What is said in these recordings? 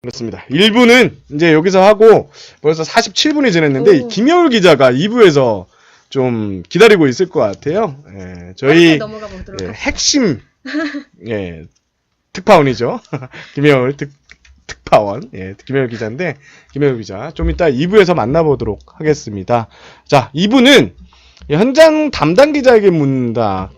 그렇습니다. 1부는 이제 여기서 하고 벌써 47분이 지났는데 김여울 기자가 2부에서 좀 기다리고 있을 것 같아요. 예, 저희 넘어가 보도록 핵심 특파원이죠. 김여울 특파원, 김여울 기자인데 김여울 기자 좀 이따 2부에서 만나보도록 하겠습니다. 자, 2부는 현장 담당 기자에게 묻는다.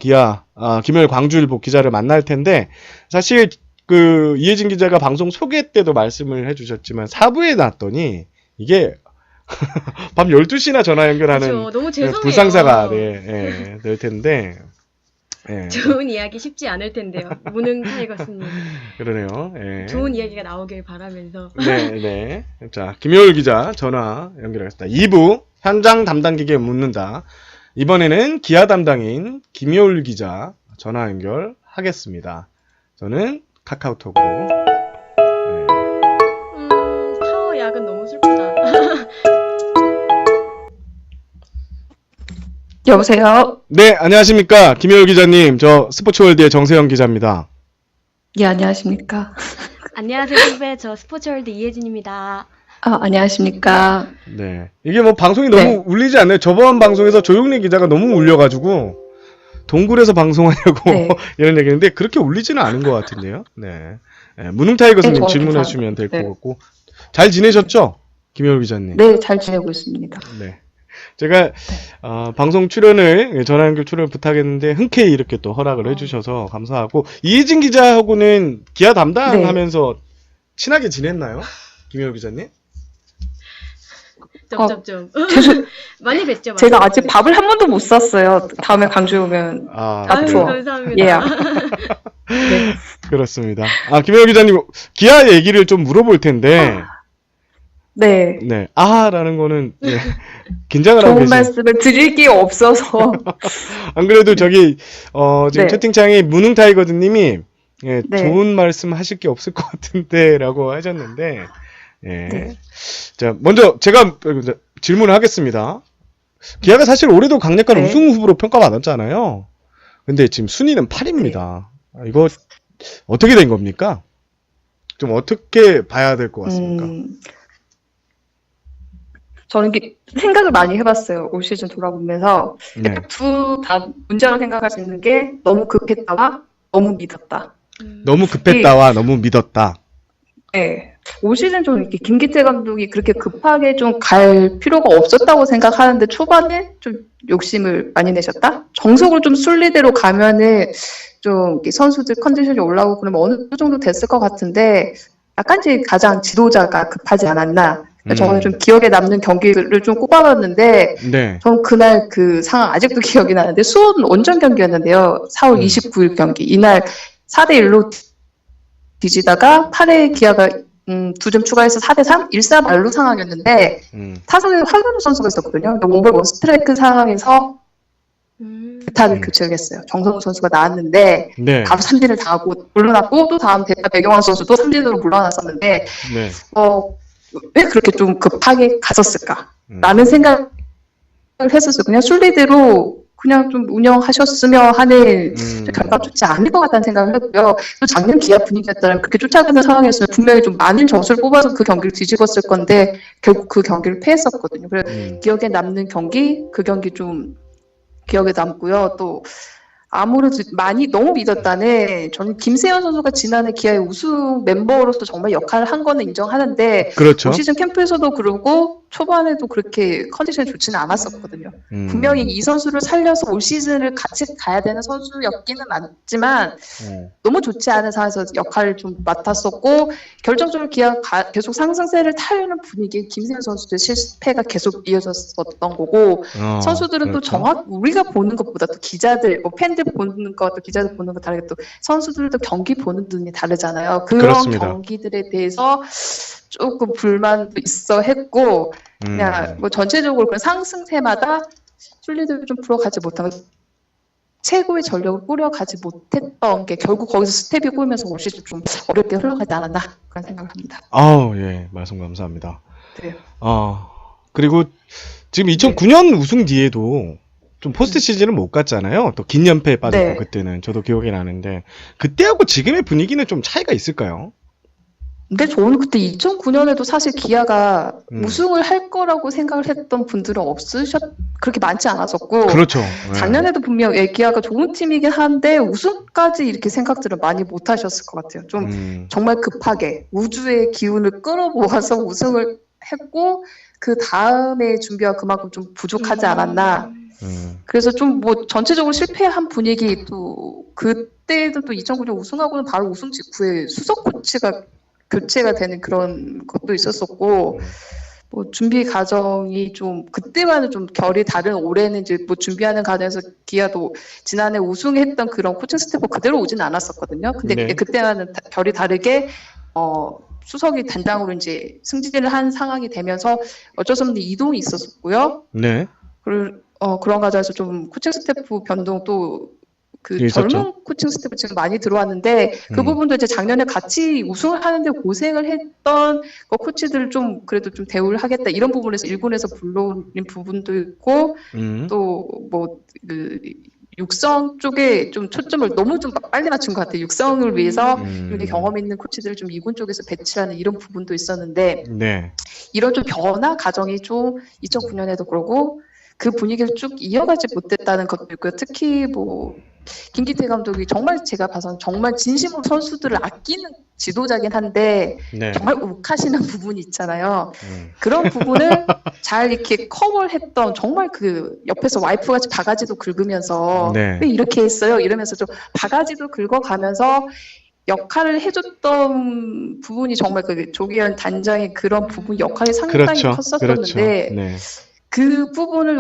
김여울 광주일보 기자를 만날 텐데 사실 그 이혜진 기자가 방송 소개 때도 말씀을 해주셨지만 4부에 놨더니 이게 밤 12시나 전화 연결하는 그렇죠. 너무 죄송해요. 불상사가 될 텐데 좋은 이야기 쉽지 않을 텐데요. 무능 타이거스님. 그러네요. 좋은 이야기가 나오길 바라면서. 네. 자, 김여울 기자 전화 연결하겠습니다. 2부 현장 담당 기자에 묻는다. 이번에는 기아 담당인 김여울 기자 전화 연결하겠습니다. 저는 카카오톡으로. 타워 야근 너무 슬프다. 여보세요? 네, 안녕하십니까. 김여울 기자님, 저 스포츠월드의 정세영 기자입니다. 예, 안녕하십니까. 안녕하세요, 선배. 저 스포츠월드 이혜진입니다. 안녕하십니까. 네. 이게 뭐 방송이 너무 울리지 않나요? 저번 방송에서 조용래 기자가 너무 울려가지고, 동굴에서 방송하려고 이런 얘기했는데, 그렇게 울리지는 않은 것 같은데요. 네. 무능타이거스님 질문해 주시면 될 것 같고. 잘 지내셨죠? 김여울 기자님. 네, 잘 지내고 있습니다. 네. 제가 방송 출연을 전화 연결 출연 부탁했는데 흔쾌히 이렇게 또 허락을 해주셔서 감사하고 이혜진 기자하고는 기아 담당하면서 친하게 지냈나요, 김여울 기자님? 점점점. 많이 뵀죠. 제가 아직 밥을 한 번도 못 샀어요. 다음에 광주에 오면 아유, 감사합니다. 네. 그렇습니다. 김여울 기자님 기아 얘기를 좀 물어볼 텐데. 네. 라는 거는 긴장을 하고 좋은 계시죠. 말씀을 드릴 게 없어서. 안 그래도 저기 지금 채팅창에 무능타이거드님이 좋은 말씀 하실 게 없을 것 같은데라고 하셨는데 자 먼저 제가 질문을 하겠습니다. 기아가 사실 올해도 강력한 우승 후보로 평가받았잖아요. 근데 지금 순위는 8위입니다. 이거 어떻게 된 겁니까? 좀 어떻게 봐야 될 것 같습니까? 저는 생각을 많이 해봤어요. 올 시즌 돌아보면서. 다 문제라고 생각할 수 있는 게 너무 급했다와 너무 믿었다. 너무 급했다와 너무 믿었다. 네. 올 시즌 좀 이렇게 김기태 감독이 그렇게 급하게 좀 갈 필요가 없었다고 생각하는데 초반에 좀 욕심을 많이 내셨다? 정석으로 좀 순리대로 가면은 좀 선수들 컨디션이 올라오고 그러면 어느 정도 됐을 것 같은데 약간 이제 가장 지도자가 급하지 않았나. 저는 좀 기억에 남는 경기를 좀 꼽아봤는데 저는 그날 그 상황 아직도 기억이 나는데 수원 원정 경기였는데요. 4월 29일 경기. 이날 4대1로 뒤지다가 8회 기아가 2점 추가해서 4대3 1사 말루 상황이었는데 타석에 황현우 선수가 있었거든요. 원볼 원스트라이크 상황에서 대타를 교체를 했어요. 정성우 선수가 나왔는데 바로 삼진을 당하고 물러났고 또 다음 대타 배경환 선수도 삼진으로 물러났었는데 왜 그렇게 좀 급하게 갔었을까? 라는 생각을 했었어요. 그냥 순리대로 그냥 좀 운영하셨으면 하는 결과가 좋지 않을 것 같다는 생각을 했고요. 또 작년 기아 분위기였다면 그렇게 쫓아가는 상황이었으면 분명히 좀 많은 점수를 뽑아서 그 경기를 뒤집었을 건데 결국 그 경기를 패했었거든요. 그래서 기억에 남는 경기, 그 경기 좀 기억에 남고요. 또 아무래도 많이 너무 믿었다네. 저는 김세현 선수가 지난해 기아의 우승 멤버로서 정말 역할을 한 거는 인정하는데 올 시즌 캠프에서도 그러고 초반에도 그렇게 컨디션이 좋지는 않았었거든요. 분명히 이 선수를 살려서 올 시즌을 같이 가야 되는 선수였기는 맞지만 너무 좋지 않은 상황에서 역할을 좀 맡았었고 결정적으로 기아가 계속 상승세를 타려는 분위기에 김세현 선수의 실패가 계속 이어졌었던 거고 선수들은 또 우리가 보는 것보다 또 기자들, 팬들 보는 것과 기자들 보는 거 다르게 또 선수들도 경기 보는 눈이 다르잖아요. 그런 경기들에 대해서 조금 불만도 있어 했고 그냥 뭐 전체적으로 그런 상승세마다 순리대로 좀 풀어가지 못하고 최고의 전력을 꾸려가지 못했던 게 결국 거기서 스텝이 꼬이면서 올 시즌 좀 어렵게 흘러가지 않았나 그런 생각을 합니다. 말씀 감사합니다. 그리고 지금 2009년 우승 뒤에도 좀 포스트 시즌을 못 갔잖아요. 또 긴 연패에 빠졌고 그때는 저도 기억이 나는데 그때하고 지금의 분위기는 좀 차이가 있을까요? 근데 저는 그때 2009년에도 사실 기아가 음. 우승을 할 거라고 생각을 했던 분들은 그렇게 많지 않았었고, 그렇죠. 네. 작년에도 분명 기아가 좋은 팀이긴 한데 우승까지 이렇게 생각들을 많이 못 하셨을 것 같아요. 좀 정말 급하게 우주의 기운을 끌어모아서 우승을 했고, 그 다음에 준비가 그만큼 좀 부족하지 않았나. 그래서 좀 뭐 전체적으로 실패한 분위기, 또 그때도 또 2009년 우승하고는 바로 우승 직후에 수석 코치가 교체가 되는 그런 것도 있었었고, 뭐 준비 과정이 좀 그때와는 좀 결이 다른, 올해는 이제 뭐 준비하는 과정에서 기아도 지난해 우승했던 그런 코칭 스태프 그대로 오진 않았었거든요. 근데 네. 그때와는 결이 다르게 수석이 단장으로 이제 승진을 한 상황이 되면서 어쩔 수 없는 이동이 있었었고요. 네. 그런 과정에서 좀 코칭 스태프 변동, 또 그 있었죠. 젊은 코칭 스태프 지금 많이 들어왔는데 그 부분도 이제 작년에 같이 우승을 하는데 고생을 했던 코치들을 좀 그래도 좀 대우를 하겠다, 이런 부분에서 일본에서 불러올린 부분도 있고, 또 뭐 그 육성 쪽에 좀 초점을 너무 좀 빨리 맞춘 것 같아요. 육성을 위해서 이렇게 경험 있는 코치들을 좀 이군 쪽에서 배치하는 이런 부분도 있었는데, 네. 이런 좀 변화 과정이 좀 2009년에도 그러고 그 분위기를 쭉 이어가지 못했다는 것도 있고요. 특히 뭐 김기태 감독이 정말 제가 봐서는 정말 진심으로 선수들을 아끼는 지도자긴 한데 네. 정말 욱하시는 부분이 있잖아요. 그런 부분을 잘 이렇게 커버를 했던, 정말 그 옆에서 와이프같이 바가지도 긁으면서 네. 왜 이렇게 했어요? 이러면서 좀 바가지도 긁어가면서 역할을 해줬던 부분이 정말 그 조기현 단장의 그런 부분 역할이 상당히 그렇죠. 컸었었는데, 그렇죠. 네. 그 부분을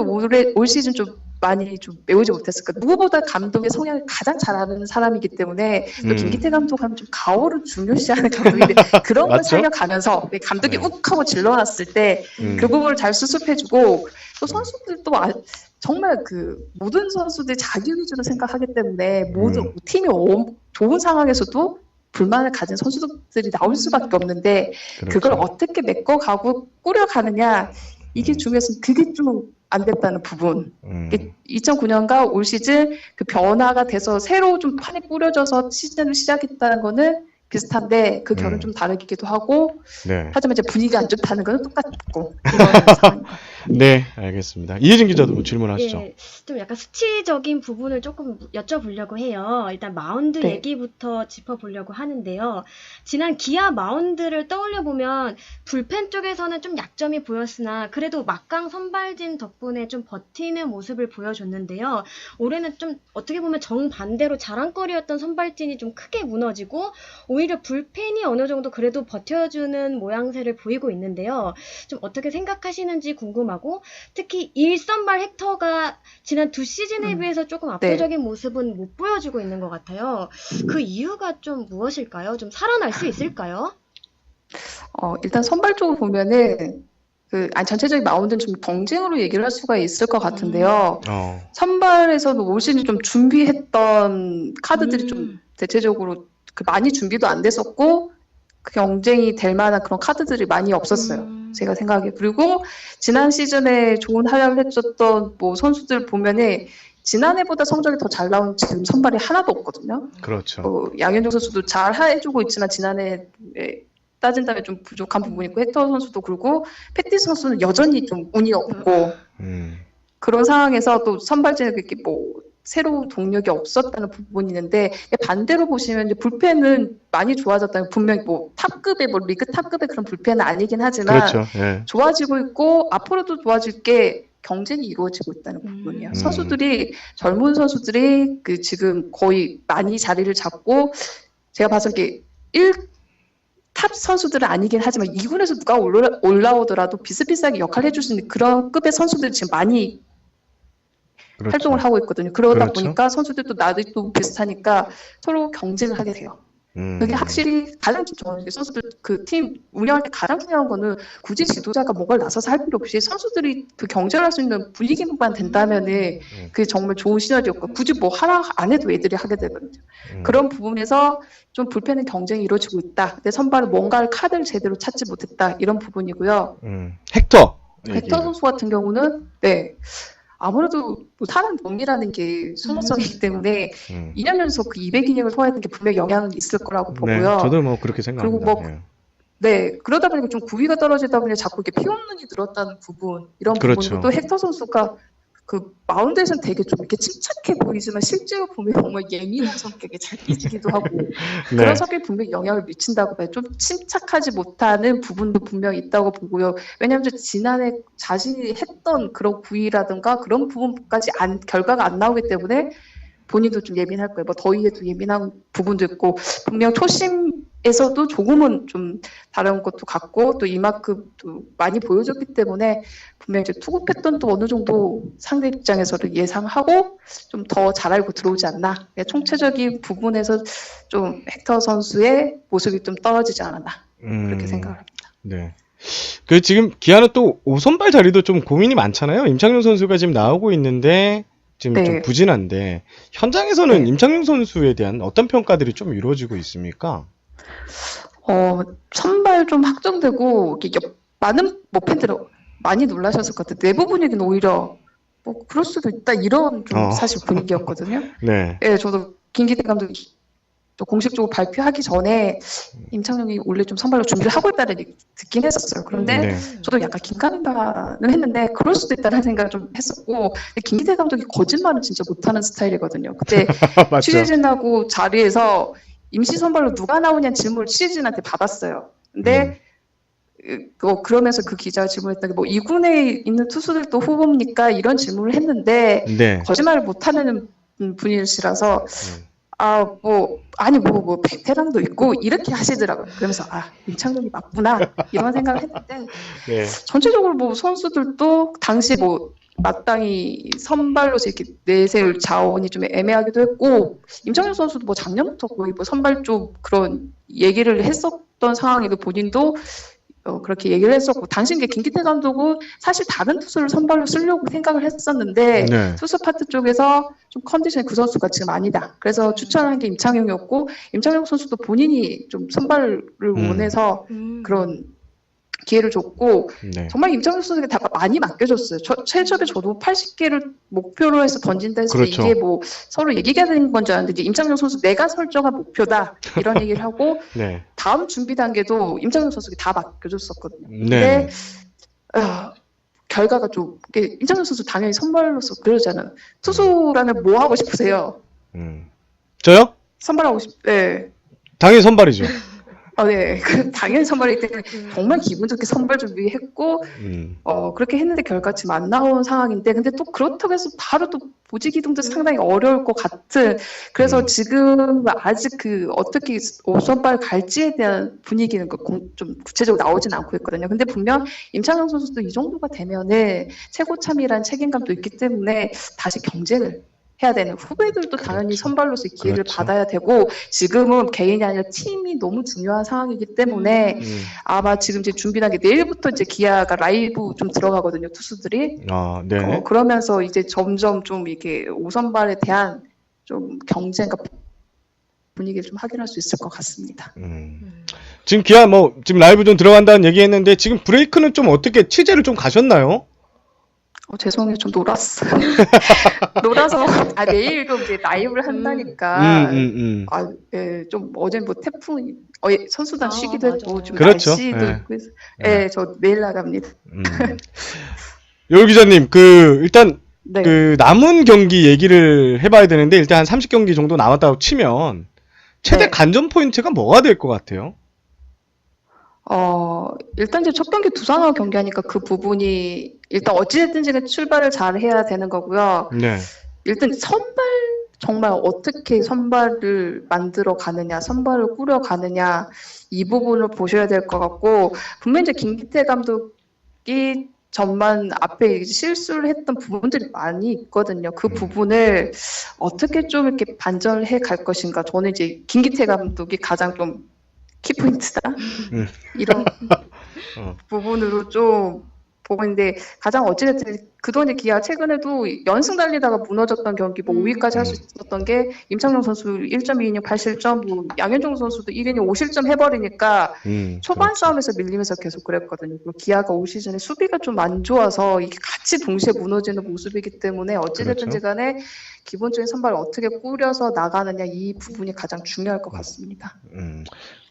올 시즌 좀 많이 좀 메우지 못했을까. 누구보다 감독의 성향을 가장 잘 아는 사람이기 때문에, 또 김기태 감독 하면 좀 가오를 중요시하는 감독인데 그런 걸 맞죠? 살려가면서 감독이 네. 욱 하고 질러놨을 때 그 부분을 잘 수습해주고, 또 선수들도 정말 그 모든 선수들이 자기 위주로 생각하기 때문에 모든 팀이 좋은 상황에서도 불만을 가진 선수들이 나올 수밖에 없는데, 그렇죠. 그걸 어떻게 메꿔가고 꾸려가느냐, 이게 중요해서 그게 좀 안 됐다는 부분. 2009년과 올 시즌 그 변화가 돼서 새로 좀 판이 꾸려져서 시즌을 시작했다는 거는 비슷한데 그 결은 좀 다르기도 하고, 네. 하지만 이제 분위기가 안 좋다는 거는 똑같고 이런 상황입니다. 네, 알겠습니다. 이혜진 기자도 뭐 질문하시죠. 예, 좀 약간 수치적인 부분을 조금 여쭤보려고 해요. 일단 마운드 네. 얘기부터 짚어보려고 하는데요. 지난 기아 마운드를 떠올려보면 불펜 쪽에서는 좀 약점이 보였으나 그래도 막강 선발진 덕분에 좀 버티는 모습을 보여줬는데요. 올해는 좀 어떻게 보면 정반대로 자랑거리였던 선발진이 좀 크게 무너지고 오히려 불펜이 어느 정도 그래도 버텨주는 모양새를 보이고 있는데요. 좀 어떻게 생각하시는지 궁금하고, 특히 1선발 헥터가 지난 두 시즌에 비해서 조금 압도적인 모습은 못 보여주고 있는 것 같아요. 그 이유가 좀 무엇일까요? 좀 살아날 수 있을까요? 일단 선발 쪽으로 보면은 전체적인 마운드는 좀 경쟁으로 얘기를 할 수가 있을 것 같은데요. 선발에서는 올 시즌 좀 준비했던 카드들이 좀 대체적으로 많이 준비도 안 됐었고, 그 경쟁이 될 만한 그런 카드들이 많이 없었어요. 제가 생각에. 그리고 지난 시즌에 좋은 활약을 해줬던 뭐 선수들 보면은 지난해보다 성적이 더 잘 나온 지금 선발이 하나도 없거든요. 그렇죠. 양현종 선수도 잘 해주고 있지만 지난해 따진다면 좀 부족한 부분이 있고, 헥터 선수도 그렇고, 패티스 선수는 여전히 좀 운이 없고, 그런 상황에서 또 선발진에 그렇게 뭐 새로운 동력이 없었다는 부분이 있는데, 반대로 보시면 이제 불펜은 많이 좋아졌다는, 분명히 뭐 탑급의 뭐 리그 탑급의 그런 불펜은 아니긴 하지만 그렇죠. 예. 좋아지고 있고 앞으로도 좋아질 게 경쟁이 이루어지고 있다는 부분이에요. 선수들이, 젊은 선수들이 지금 거의 많이 자리를 잡고, 제가 봐서 이게 탑 선수들은 아니긴 하지만 2군에서 누가 올라오더라도 비슷비슷하게 역할을 해줄 수 있는 그런 급의 선수들이 지금 많이 그렇죠. 활동을 하고 있거든요. 그러다 그렇죠. 보니까 선수들도 나도 비슷하니까 서로 경쟁을 하게 돼요. 그게 확실히 가장 중요한 게, 선수들 그 팀 운영할 때 가장 중요한 거는 굳이 지도자가 뭔가를 나서서 할 필요 없이 선수들이 그 경쟁을 할 수 있는 분위기만 된다면은 그게 정말 좋은 시너지였고, 굳이 뭐 하나 안 해도 애들이 하게 되거든요. 그런 부분에서 좀 불펜은 경쟁이 이루어지고 있다. 근데 선발은 뭔가를 카드를 제대로 찾지 못했다. 이런 부분이고요. 헥터 선수 같은 경우는 아무래도 뭐 사람 몸이라는 게 순수성이기 때문에 2년 연속 그 200이닝을 소화했던 게 분명히 영향은 있을 거라고 보고요. 네, 저도 뭐 그렇게 생각합니다. 그리고 뭐 예. 네, 그러다 보니까 좀 구위가 떨어지다 보니 자꾸 이렇게 피홈런이 늘었다는 부분, 이런 그렇죠. 부분이고 또 헥터 선수가 그 마운드에서는 되게 좀 이렇게 침착해 보이지만 실제로 보면 정말 예민한 성격에 잘 삐지기도 하고 그런 네. 성격이 분명히 영향을 미친다고 봐요. 좀 침착하지 못하는 부분도 분명히 있다고 보고요. 왜냐하면 지난해 자신이 했던 그런 구위라든가 그런 부분까지 결과가 안 나오기 때문에 본인도 좀 예민할 거예요. 뭐 더위에도 예민한 부분도 있고 분명 초심에서도 조금은 좀 다른 것도 같고 또 이만큼 또 많이 보여줬기 때문에 분명 이제 투구 패턴도 어느 정도 상대 입장에서도 예상하고 좀 더 잘 알고 들어오지 않나. 총체적인 부분에서 좀 헥터 선수의 모습이 좀 떨어지지 않았나 그렇게 생각합니다. 네. 그 지금 기아는 또 5선발 자리도 좀 고민이 많잖아요. 임창용 선수가 지금 나오고 있는데 지금 네. 좀 부진한데 현장에서는 네. 임창용 선수에 대한 어떤 평가들이 좀 이루어지고 있습니까? 선발 좀 확정되고 많은 뭐 팬들이 많이 놀라셨을 것 같아요. 내부 분위기는 오히려 뭐 그럴 수도 있다 이런 좀 사실 분위기였거든요. 네. 예, 저도 김기태 감독이 또 공식적으로 발표하기 전에 임창용이 원래 좀 선발로 준비를 하고 있다는 얘기 듣긴 했었어요. 그런데 네. 저도 약간 긴가민가는 했는데 그럴 수도 있다는 생각을 좀 했었고 근데 김기태 감독이 거짓말은 진짜 못하는 스타일이거든요. 그때 맞죠. 취재진하고 자리에서 임시 선발로 누가 나오냐는 질문을 취재진한테 받았어요. 근데 그러면서 그 기자가 질문했던 게 뭐 2군에 있는 투수들도 후보입니까? 이런 질문을 했는데 네. 거짓말을 못하는 분이시라서 뭐 베테랑도 있고 이렇게 하시더라고요. 그러면서 임창용이 맞구나 이런 생각을 했는데 네. 전체적으로 뭐 선수들도 당시 뭐 마땅히 선발로서 이렇게 내세울 자원이 좀 애매하기도 했고 임창용 선수도 뭐 작년부터 거의 뭐 선발 쪽 그런 얘기를 했었던 상황이고 본인도 그렇게 얘기를 했었고 당시 이제 김기태 감독은 사실 다른 투수를 선발로 쓰려고 생각을 했었는데 네. 투수 파트 쪽에서 좀 컨디션이 그 선수가 지금 아니다. 그래서 추천한 게 임창용이었고 임창용 선수도 본인이 좀 선발을 원해서 그런 기회를 줬고 네. 정말 임창용 선수에게 다 많이 맡겨줬어요. 최초에 저도 80개를 목표로 해서 던진다 했을 때 그렇죠. 이게 뭐 서로 얘기가 되는 건 줄 알았는데 이제 임창용 선수 내가 설정한 목표다 이런 얘기를 하고 네. 다음 준비 단계도 임창용 선수에게 다 맡겨줬었거든요. 네. 근데 결과가 좀 임창용 선수 당연히 선발로서 그러잖아요. 투수라면 뭐 하고 싶으세요? 저요? 선발하고 네. 당연히 선발이죠. 네. 당연히 선발이기 때문에 정말 기분 좋게 선발 준비했고, 그렇게 했는데 결과 지금 안 나온 상황인데, 근데 또 그렇다고 해서 바로 또 보직 이동도 상당히 어려울 것 같은, 그래서 지금 아직 어떻게 선발 갈지에 대한 분위기는 좀 구체적으로 나오진 않고 있거든요. 근데 분명 임창용 선수도 이 정도가 되면은 최고 참이라는 책임감도 있기 때문에 다시 경쟁을 해야 되는 후배들도 당연히 그렇죠. 선발로서 기회를 그렇죠. 받아야 되고 지금은 개인이 아니라 팀이 너무 중요한 상황이기 때문에 아마 지금 이제 준비한 게 내일부터 이제 기아가 라이브 좀 들어가거든요 투수들이 네. 그러면서 이제 점점 좀 이게 5선발에 대한 좀 경쟁과 분위기를 좀 확인할 수 있을 것 같습니다. 지금 기아 지금 라이브 좀 들어간다는 얘기했는데 지금 브레이크는 좀 어떻게 취재를 좀 가셨나요? 죄송해요. 좀 놀았어요. 놀아서 내일도 이제 라이브를 한다니까 좀 어제 뭐 태풍 선수단 쉬기도 맞아요. 했고 좀 그렇죠. 날씨도 있고 해서 저 내일 나갑니다. 요 기자님 일단 네. 남은 경기 얘기를 해봐야 되는데 일단 한 30경기 정도 남았다고 치면 최대 관전 포인트가 뭐가 될 것 같아요? 일단 이제 첫 경기 두산하고 경기하니까 그 부분이 일단 어찌됐든지 출발을 잘 해야 되는 거고요. 네. 일단 정말 어떻게 선발을 만들어 가느냐, 선발을 꾸려 가느냐 이 부분을 보셔야 될 것 같고 분명히 이제 김기태 감독이 전반 앞에 실수를 했던 부분들이 많이 있거든요. 그 부분을 어떻게 좀 이렇게 반전을 해 갈 것인가. 저는 이제 김기태 감독이 가장 좀 키포인트다. 이런 부분으로 좀 보고 있는데 가장 어찌됐든 그동안 기아 최근에도 연승 달리다가 무너졌던 경기 5위까지 할 수 있었던 게 임창용 선수 1.2이닝 8실점, 양현종 선수도 1이닝 5실점 해버리니까 초반 그렇죠. 싸움에서 밀리면서 계속 그랬거든요. 그리고 기아가 올 시즌에 수비가 좀 안 좋아서 이게 같이 동시에 무너지는 모습이기 때문에 어찌됐든지 간에 기본적인 선발을 어떻게 꾸려서 나가느냐 이 부분이 가장 중요할 것 같습니다.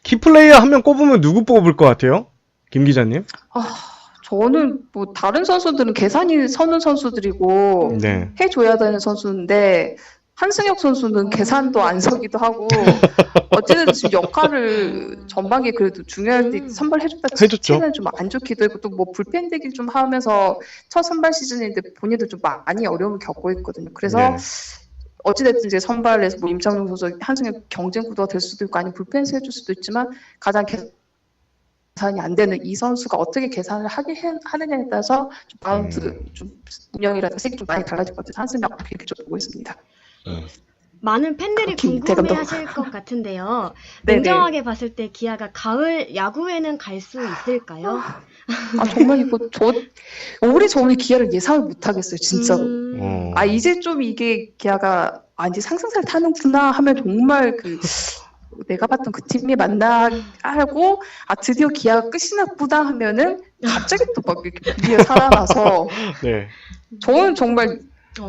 키플레이어 한 명 꼽으면 누구 뽑을 것 같아요? 김 기자님? 저는 뭐 다른 선수들은 계산이 서는 선수들이고 네. 해줘야 되는 선수인데 한승혁 선수는 계산도 안 서기도 하고 어쨌든 지금 역할을 전반기에 그래도 중요한데 선발해줬다 해줬죠. 치는 좀 안 좋기도 했고 또 뭐 불펜되기 좀 하면서 첫 선발 시즌인데 본인도 좀 많이 어려움을 겪고 있거든요. 그래서 네. 어찌됐든 이제 선발에서 뭐 임창용 선수 한승혁 경쟁 구도가 될 수도 있고 아니면 불펜스 해줄 수도 있지만 가장 계산이 안 되는 이 선수가 어떻게 계산을 하느냐에 따라서 좀 바운드 좀 운영이라든가 색이 좀 많이 달라질 것 같아서 한승혁 이렇게 좀 보고 있습니다. 많은 팬들이 궁금해하실 것 같은데요. 네네. 냉정하게 봤을 때 기아가 가을 야구에는 갈 수 있을까요? 정말 이거 올해 저는 기아를 예상을 못 하겠어요, 진짜로. 이제 좀 이게 기아가 이제 상승세를 타는구나 하면 정말 내가 봤던 그 팀이 맞나 하고 드디어 기아가 끝이 났구나 하면은 갑자기 또 막 이렇게 비에 살아나서 네. 저는 정말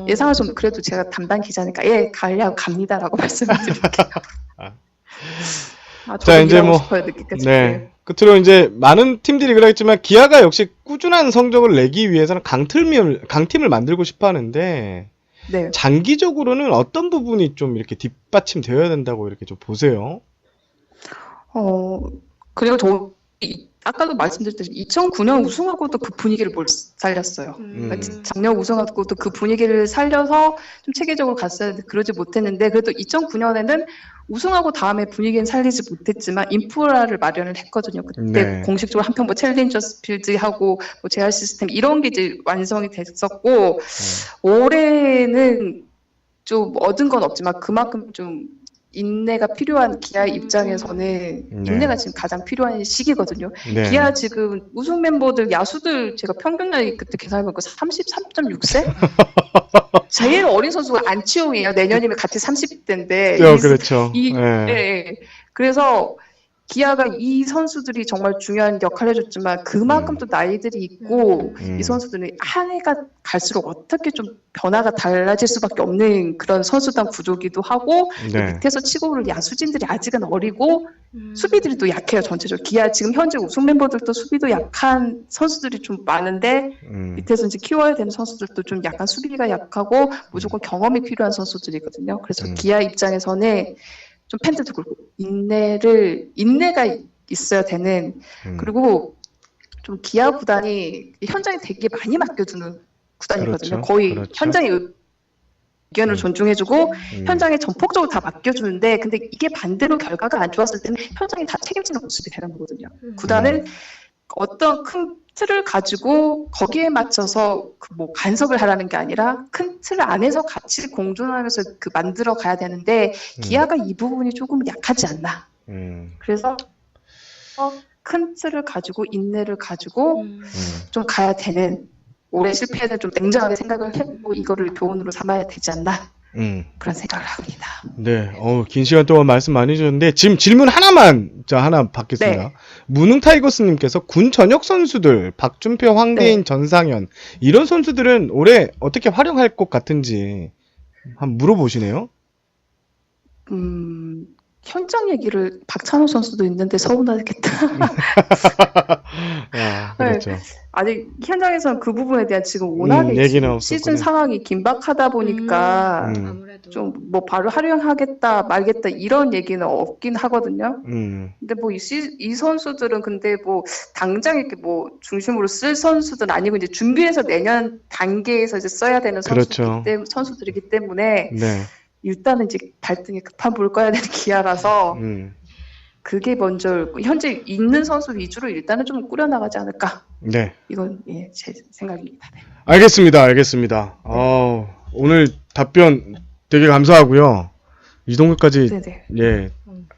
예상을 좀 그래도 제가 담당 기자니까 가려고 갑니다라고 말씀을 드릴게요. 자, 이제 뭐 싶어요, 늦게까지. 네. 끝으로 이제 많은 팀들이 그랬지만 기아가 역시 꾸준한 성적을 내기 위해서는 강팀을 만들고 싶어 하는데 네. 장기적으로는 어떤 부분이 좀 이렇게 뒷받침되어야 된다고 이렇게 좀 보세요? 그리고 아까도 말씀드렸듯이 2009년 우승하고도 그 분위기를 못 살렸어요. 그러니까 작년 우승하고도 그 분위기를 살려서 좀 체계적으로 갔어야 되는데 그러지 못했는데 그래도 2009년에는 우승하고 다음에 분위기는 살리지 못했지만 인프라를 마련을 했거든요. 그때 네. 공식적으로 한편 뭐 챌린저스 필드하고 뭐 JR 시스템 이런 게 이제 완성이 됐었고 올해는 좀 얻은 건 없지만 그만큼 좀 인내가 필요한 기아 입장에서는 인내가 지금 가장 필요한 시기거든요. 네. 기아 지금 우승 멤버들 야수들 제가 평균 나이 그때 계산해보니까 33.6세? 제일 어린 선수가 안치홍이에요. 내년이면 같이 30대인데. 그렇죠. 네. 그래서 기아가 이 선수들이 정말 중요한 역할을 해줬지만 그만큼 또 나이들이 있고 이 선수들은 한 해가 갈수록 어떻게 좀 변화가 달라질 수밖에 없는 그런 선수단 구조기도 하고 네. 밑에서 치고 오를 야수진들이 아직은 어리고 수비들이 또 약해요. 전체적으로 기아 지금 현재 우승 멤버들도 수비도 약한 선수들이 좀 많은데 밑에서 이제 키워야 되는 선수들도 좀 약간 수비가 약하고 무조건 경험이 필요한 선수들이거든요. 그래서 기아 입장에서는 좀 팬들도 그렇고 인내가 있어야 되는 그리고 좀 기아 구단이 현장에 되게 많이 맡겨주는 구단이거든요. 그렇죠. 거의 그렇죠. 현장의 의견을 존중해주고 현장에 전폭적으로 다 맡겨주는데 근데 이게 반대로 결과가 안 좋았을 때는 현장이 다 책임지는 모습이 되는 거거든요. 구단은 어떤 큰 틀을 가지고 거기에 맞춰서 뭐 간섭을 하라는 게 아니라 큰 틀 안에서 같이 공존하면서 만들어 가야 되는데 기아가 이 부분이 조금 약하지 않나. 그래서 큰 틀을 가지고 인내를 가지고 좀 가야 되는 올해 실패에는 좀 냉정하게 생각을 해보고 이거를 교훈으로 삼아야 되지 않나. 그런 생각을 합니다. 네, 긴 시간 동안 말씀 많이 주셨는데 지금 질문 하나 받겠습니다. 네. 무능 타이거스님께서 군 전역 선수들 박준표, 황대인, 전상현 이런 선수들은 올해 어떻게 활용할 것 같은지 한번 물어보시네요. 현장 얘기를 박찬호 선수도 있는데 서운하겠다. 그렇죠. 네. 아직 현장에서는 그 부분에 대한 지금 워낙에 시즌 상황이 긴박하다 보니까 아무래도 좀 뭐 바로 활용하겠다 말겠다 이런 얘기는 없긴 하거든요. 근데 뭐 이 선수들은 근데 뭐 당장 이렇게 뭐 중심으로 쓸 선수들은 아니고 이제 준비해서 내년 단계에서 이제 써야 되는 그렇죠. 선수들이기 때문에 네. 일단은 이제 발등에 급한 불 꺼야 되는 기아라서 그게 먼저 현재 있는 선수 위주로 일단은 좀 꾸려나가지 않을까. 네. 이건 제 생각입니다. 네. 알겠습니다. 오늘 답변 되게 감사하고요. 이 정도까지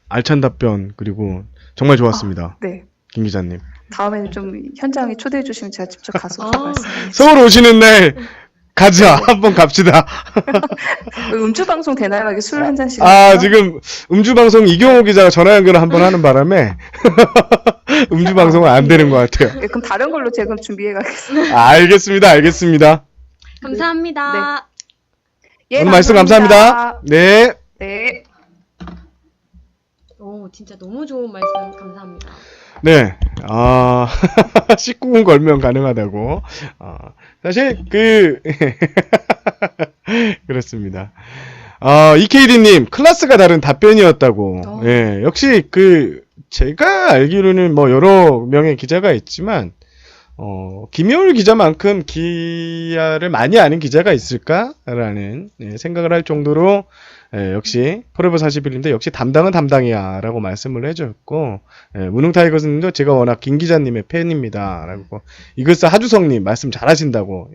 알찬 답변 그리고 정말 좋았습니다. 네. 김 기자님. 다음에는 좀 현장에 초대해 주시면 제가 직접 가서 말씀드리겠습니다. 서울 오시는 날 가자. 한번 갑시다. 음주 방송 되나요? 이게 술 한 잔씩. 지금 음주 방송 이경호 기자가 전화 연결을 한번 하는 바람에 음주 방송은 안 되는 것 같아요. 그럼 다른 걸로 제가 준비해 가겠습니다. 알겠습니다. 감사합니다. 네. 오늘 말씀 감사합니다. 네. 네. 진짜 너무 좋은 말씀 감사합니다. 네, 19금 걸면 가능하다고. 사실, 그렇습니다. EKD님, 클래스가 다른 답변이었다고. 예, 역시 제가 알기로는 뭐 여러 명의 기자가 있지만, 김효울 기자만큼 기아를 많이 아는 기자가 있을까라는 생각을 할 정도로 역시 포레버 41님도 역시 담당은 담당이야 라고 말씀을 해줬고, 무능타이거스님도 제가 워낙 김 기자님의 팬입니다 라고, 이글스 하주성님 말씀 잘하신다고.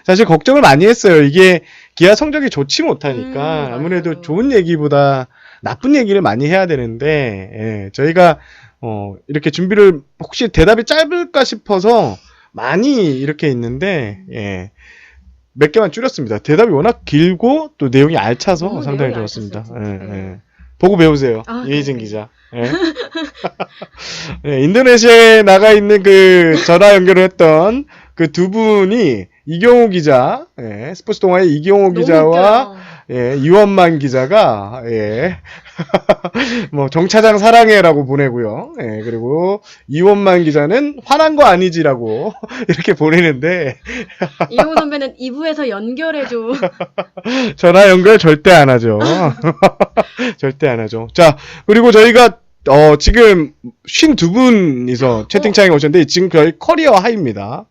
사실 걱정을 많이 했어요. 이게 기아 성적이 좋지 못하니까 아무래도 좋은 얘기보다 나쁜 얘기를 많이 해야 되는데, 저희가 이렇게 준비를 혹시 대답이 짧을까 싶어서 많이 이렇게 있는데, 몇 개만 줄였습니다. 대답이 워낙 길고 또 내용이 알차서 상당히 좋았습니다. 보고 배우세요. 이혜진 기자. 인도네시아에 나가 있는 전화 연결을 했던 그 두 분이 이경호 기자, 스포츠 동아의 이경호 기자와 이원만 기자가 뭐 정차장 사랑해라고 보내고요. 그리고 이원만 기자는 화난 거 아니지라고 이렇게 보내는데, 이용호 선배는 2부에서 연결해줘. 전화 연결 절대 안 하죠. 절대 안 하죠. 자, 그리고 저희가 지금 52분이서 채팅창에 오셨는데 지금 거의 커리어 하이입니다.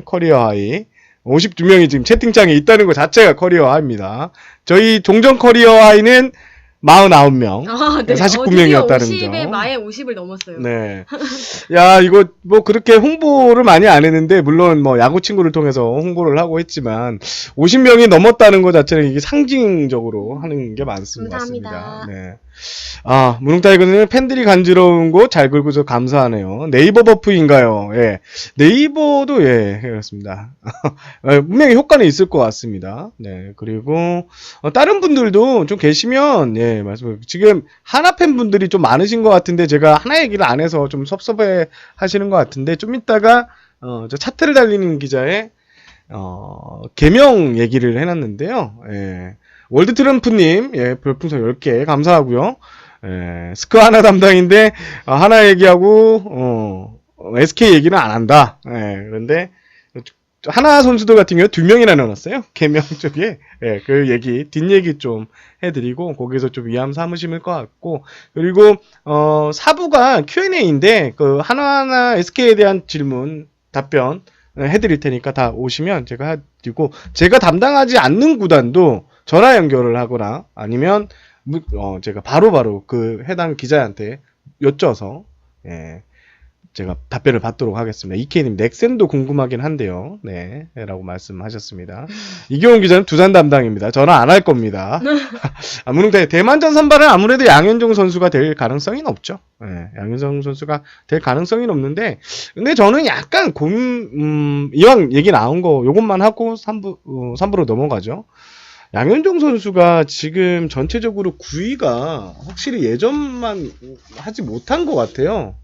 커리어 하이. 52명이 지금 채팅창에 있다는 것 자체가 커리어 하이입니다. 저희 종전 커리어 하이는 49명. 49명이었다는 50에 마에 50을 넘었어요. 네. 야, 이거 뭐 그렇게 홍보를 많이 안 했는데, 물론 뭐 야구 친구를 통해서 홍보를 하고 했지만 50명이 넘었다는 것 자체는 이게 상징적으로 하는 게 많습니다. 감사합니다. 네. 무능타이거는 팬들이 간지러운 곳 잘 긁어서 감사하네요. 네이버 버프인가요? 네이버도 그렇습니다. 분명히 효과는 있을 것 같습니다. 네. 그리고 다른 분들도 좀 계시면 말씀. 지금 하나 팬분들이 좀 많으신 것 같은데 제가 하나 얘기를 안 해서 좀 섭섭해 하시는 것 같은데, 좀 이따가 저 차트를 달리는 기자의 개명 얘기를 해놨는데요. 월드 트럼프님, 별풍선 10개 감사하고요. 스크 하나 담당인데, 하나 얘기하고, SK 얘기는 안 한다. 그런데, 하나 선수들 같은 경우 2명이나 넣어놨어요. 개명 쪽에. 그 얘기, 뒷얘기 좀 해드리고, 거기서 좀 위암 삼으심일 것 같고, 그리고, 4부가 Q&A인데, 하나하나 SK에 대한 질문, 답변 해드릴 테니까 다 오시면 제가 해드리고, 제가 담당하지 않는 구단도 전화 연결을 하거나 아니면 제가 바로바로 그 해당 기자한테 여쭤서 제가 답변을 받도록 하겠습니다. 이케이님 넥센도 궁금하긴 한데요. 네, 라고 말씀하셨습니다. 이경훈 기자는 두산 담당입니다. 전화 안 할 겁니다. 무능타이 대만전 선발은 아무래도 양현종 선수가 될 가능성이 높죠. 양현종 선수가 될 가능성이 높는데, 근데 저는 약간 이왕 얘기 나온 거 요것만 하고 3부로 넘어가죠. 양현종 선수가 지금 전체적으로 구위가 확실히 예전만 하지 못한 것 같아요.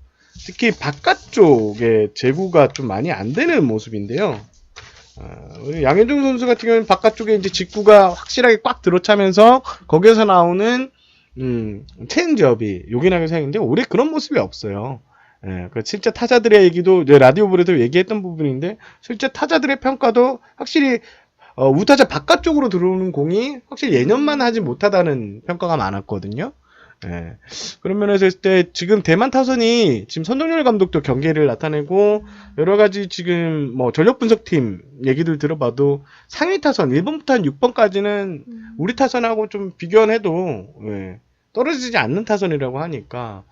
특히 바깥쪽에 제구가 좀 많이 안 되는 모습인데요. 양현종 선수 같은 경우는 바깥쪽에 이제 직구가 확실하게 꽉 들어차면서 거기에서 나오는 체인지업이 요긴하게 사용인데 올해 그런 모습이 없어요. 실제 타자들의 얘기도 라디오브에도 얘기했던 부분인데, 실제 타자들의 평가도 확실히 우타자 바깥쪽으로 들어오는 공이 확실히 예년만 하지 못하다는 평가가 많았거든요. 그런 면에서 했을 때 지금 대만 타선이 지금 선동열 감독도 경계를 나타내고 여러 가지 지금 뭐 전력 분석팀 얘기들 들어봐도 상위 타선 1번부터 한 6번까지는 우리 타선하고 좀 비교해도 떨어지지 않는 타선이라고 하니까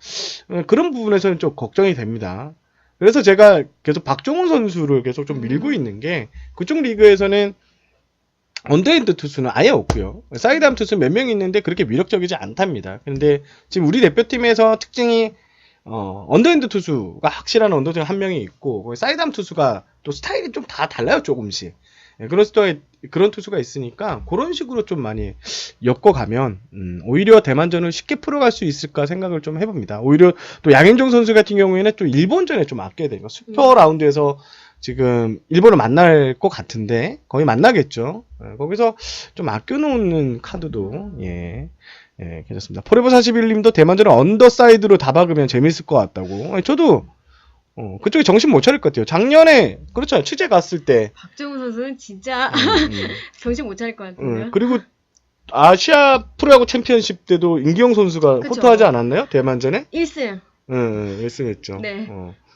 그런 부분에서는 좀 걱정이 됩니다. 그래서 제가 계속 박종훈 선수를 계속 좀 밀고 있는 게, 그쪽 리그에서는 언더핸드 투수는 아예 없고요. 사이드암 투수는 몇 명 있는데 그렇게 위력적이지 않답니다. 그런데 지금 우리 대표팀에서 특징이 언더핸드 투수가 확실한 언더핸드 한 명이 있고, 사이드암 투수가 또 스타일이 좀 다 달라요, 조금씩. 그런 투수가 있으니까 그런 식으로 좀 많이 엮어가면 오히려 대만전을 쉽게 풀어갈 수 있을까 생각을 좀 해봅니다. 오히려 또 양현종 선수 같은 경우에는 또 일본전에 좀 아껴야 돼요. 슈퍼 라운드에서 지금 일본을 만날 것 같은데 거의 만나겠죠. 거기서 좀 아껴놓는 카드도 예, 괜찮습니다. 포레버 41님도 대만전은 언더사이드로 다 박으면 재밌을 것 같다고. 아니, 저도 그쪽에 정신 못 차릴 것 같아요. 작년에 그렇죠. 취재 갔을 때 박정우 선수는 진짜 정신 못 차릴 것 같은데요. 그리고 아시아 프로야구 챔피언십 때도 임기영 선수가 그쵸. 호투하지 않았나요? 대만전에? 1승. 응, 1승했죠. 네.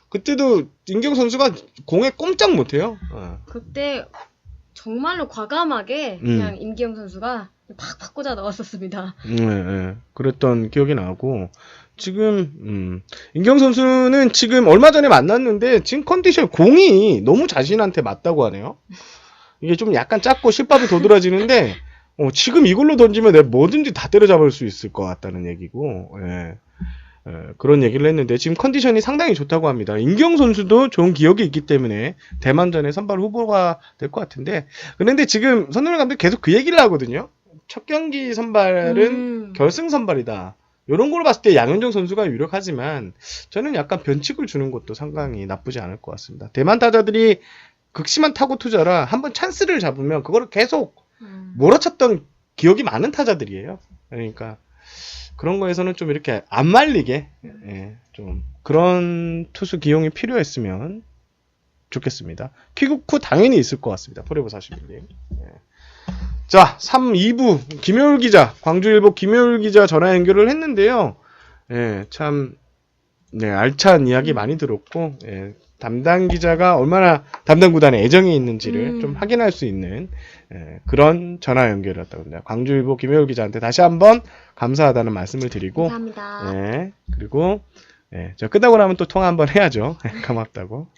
그때도 임기영 선수가 공에 꼼짝 못해요. 그때 정말로 과감하게 그냥 임기영 선수가 팍팍 꽂아 넣었었습니다. 네, 그랬던 기억이 나고 지금 임기영 선수는 지금 얼마 전에 만났는데 지금 컨디션 공이 너무 자신한테 맞다고 하네요. 이게 좀 약간 작고 실밥이 도드라지는데 지금 이걸로 던지면 내가 뭐든지 다 때려잡을 수 있을 것 같다는 얘기고 그런 얘기를 했는데 지금 컨디션이 상당히 좋다고 합니다. 임기영 선수도 좋은 기억이 있기 때문에 대만전에 선발 후보가 될 것 같은데 그런데 지금 선동열 감독이 계속 그 얘기를 하거든요. 첫 경기 선발은 결승 선발이다. 이런 걸로 봤을 때 양현종 선수가 유력하지만 저는 약간 변칙을 주는 것도 상당히 나쁘지 않을 것 같습니다. 대만 타자들이 극심한 타고 투자라 한번 찬스를 잡으면 그거를 계속 몰아쳤던 기억이 많은 타자들이에요. 그러니까 그런 거에서는 좀 이렇게 안 말리게 좀 그런 투수 기용이 필요했으면 좋겠습니다. 퀴국 후 당연히 있을 것 같습니다. 포레버 41님. 자, 2부 김효율 기자, 광주일보 김효율 기자 전화 연결을 했는데요. 참 알찬 이야기 많이 들었고 담당 기자가 얼마나 담당 구단에 애정이 있는지를 좀 확인할 수 있는 그런 전화 연결이었다고 합니다. 광주일보 김효율 기자한테 다시 한번 감사하다는 말씀을 드리고 감사합니다. 그리고 저 끝나고 나면 또 통화 한번 해야죠. 고맙다고.